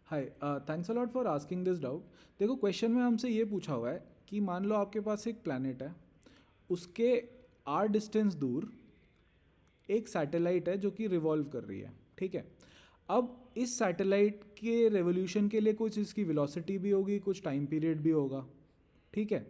Hi, thanks a lot for asking this doubt. देखो, question में हमसे ये पूछा हुआ है कि मान लो आपके पास एक प्लैनेट है, उसके आर डिस्टेंस दूर एक सैटेलाइट है जो कि रिवॉल्व कर रही है। ठीक है। अब इस सैटेलाइट के रेवोल्यूशन के लिए कुछ इसकी वेलोसिटी भी होगी, कुछ टाइम पीरियड भी होगा। ठीक है।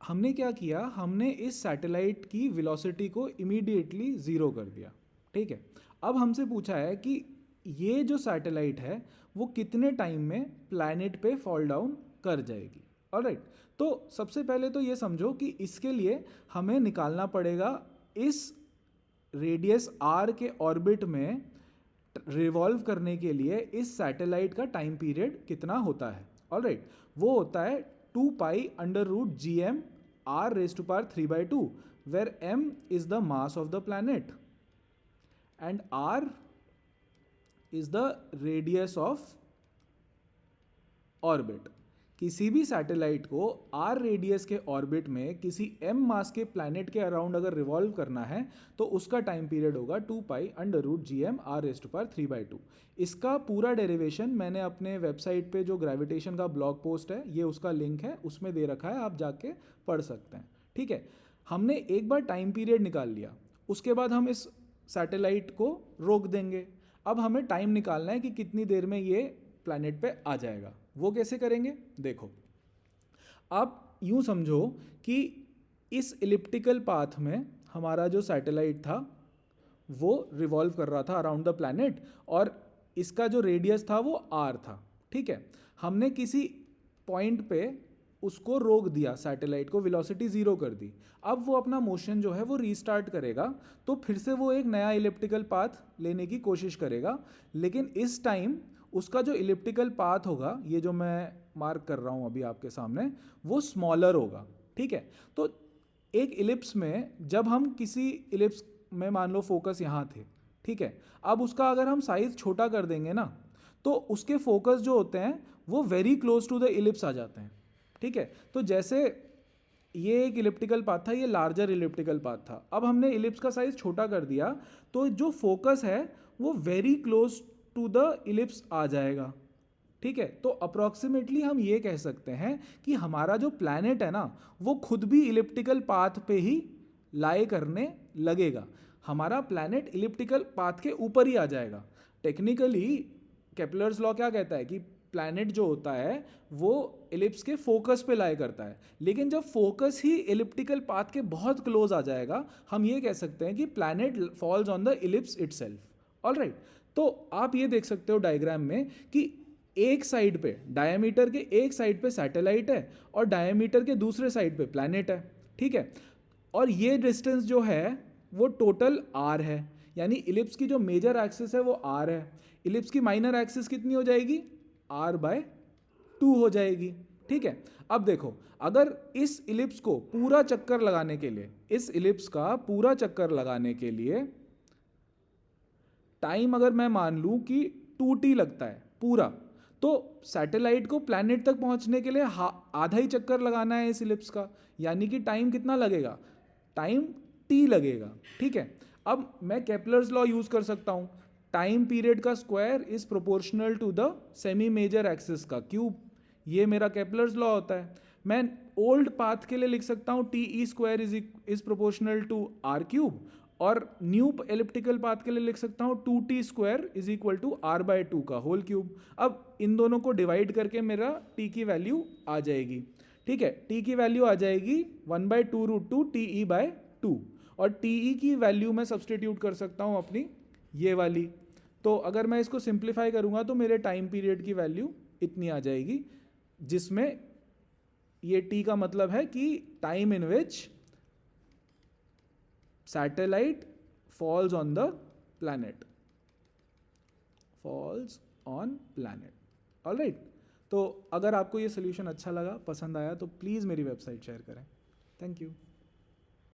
हमने क्या किया, हमने इस सैटेलाइट की वेलोसिटी को इमीडिएटली ज़ीरो कर दिया। ठीक है। अब हमसे पूछा है कि ये जो सैटेलाइट है वो कितने टाइम में प्लैनेट पे फॉल डाउन कर जाएगी। ऑलराइट। तो सबसे पहले तो ये समझो कि इसके लिए हमें निकालना पड़ेगा इस रेडियस आर के ऑर्बिट में रिवॉल्व करने के लिए इस सैटेलाइट का टाइम पीरियड कितना होता है। ऑलराइट। वो होता है 2 pi under root G M R raise to power 3/2, where M is the mass of the planet and R is the radius of orbit. किसी भी सैटेलाइट को आर रेडियस के ऑर्बिट में किसी एम मास के प्लैनेट के अराउंड अगर revolve करना है तो उसका टाइम पीरियड होगा 2 pi under root G M R raise to power 3/2। इसका पूरा डेरिवेशन मैंने अपने वेबसाइट पे जो ग्रेविटेशन का ब्लॉग पोस्ट है, ये उसका लिंक है, उसमें दे रखा है, आप जाके पढ़ सकते हैं। ठीक है। हमने एक बार टाइम पीरियड निकाल लिया, उसके बाद हम इस सैटेलाइट को रोक देंगे। अब हमें टाइम निकालना है कि कितनी देर में ये प्लैनेट पे आ जाएगा। वो कैसे करेंगे, देखो। आप यूं समझो कि इस इलिप्टिकल पाथ में हमारा जो सैटेलाइट था वो रिवॉल्व कर रहा था अराउंड द प्लैनेट, और इसका जो रेडियस था वो आर था। ठीक है। हमने किसी पॉइंट पे उसको रोक दिया, सैटेलाइट को वेलोसिटी ज़ीरो कर दी। अब वो अपना मोशन जो है वो रीस्टार्ट करेगा, तो फिर से वो एक नया इलिप्टिकल पाथ लेने की कोशिश करेगा। लेकिन इस टाइम उसका जो इलिप्टिकल पाथ होगा, ये जो मैं मार्क कर रहा हूँ अभी आपके सामने, वो स्मॉलर होगा। ठीक है। तो एक इलिप्स में जब हम किसी इलिप्स में मान लो फोकस यहाँ थे, ठीक है, अब उसका अगर हम साइज छोटा कर देंगे ना, तो उसके फोकस जो होते हैं वो very close to the ellipse आ जाते हैं। ठीक है। तो जैसे ये एक इलिप्टिकल पाथ था, ये लार्जर इलिप्टिकल पाथ था, अब हमने इलिप्स का साइज छोटा कर दिया, तो जो फोकस है वो very close to the ellipse आ जाएगा। ठीक है। तो अप्रॉक्सीमेटली हम ये कह सकते हैं कि हमारा जो प्लैनेट है ना वो खुद भी इलिप्टिकल पाथ पे ही लाई करने लगेगा। हमारा प्लैनेट इलिप्टिकल पाथ के ऊपर ही आ जाएगा। टेक्निकली केपलर्स लॉ क्या कहता है कि प्लैनेट जो होता है वो इलिप्स के फोकस पे लाई करता है, लेकिन जब फोकस ही इलिप्टिकल पाथ के बहुत क्लोज आ जाएगा, हम ये कह सकते हैं कि planet falls on the ellipse itself. Alright. तो आप ये देख सकते हो डायग्राम में कि एक साइड पे डायमीटर के एक साइड पे सैटेलाइट है और डायमीटर के दूसरे साइड पे प्लैनेट है। ठीक है। और ये डिस्टेंस जो है वो टोटल आर है, यानी इलिप्स की जो मेजर एक्सिस है वो आर है। इलिप्स की माइनर एक्सिस कितनी हो जाएगी, r/2 हो जाएगी। ठीक है। अब देखो, अगर इस इलिप्स को पूरा चक्कर लगाने के लिए, इस इलिप्स का पूरा चक्कर लगाने के लिए टाइम अगर मैं मान लूं कि 2t लगता है पूरा, तो सैटेलाइट को प्लैनेट तक पहुंचने के लिए आधा ही चक्कर लगाना है इस इलिप्स का, यानी कि टाइम कितना लगेगा, टाइम t लगेगा। ठीक है। अब मैं केपलर्स लॉ यूज कर सकता हूं, टाइम पीरियड का square is proportional to the semi major axis का क्यूब, ये मेरा केपलर्स लॉ होता है। मैं ओल्ड पाथ के लिए लिख सकता हूं TE² is proportional to r³, और न्यू एलिप्टिकल पाथ के लिए लिख सकता हूँ 2t² is equal to r/2 का होल क्यूब। अब इन दोनों को डिवाइड करके मेरा t की वैल्यू आ जाएगी। ठीक है। t की वैल्यू आ जाएगी 1/2√2 TE/2, और TE की वैल्यू मैं सब्सटीट्यूट कर सकता हूँ अपनी ये वाली। तो अगर मैं इसको सिंप्लीफाई करूँगा तो मेरे टाइम पीरियड की वैल्यू इतनी आ जाएगी, जिसमें ये t का मतलब है कि time in which satellite falls on the planet, falls on planet। All right. तो अगर आपको ये सोल्यूशन अच्छा लगा, पसंद आया, तो प्लीज़ मेरी वेबसाइट शेयर करें। Thank you.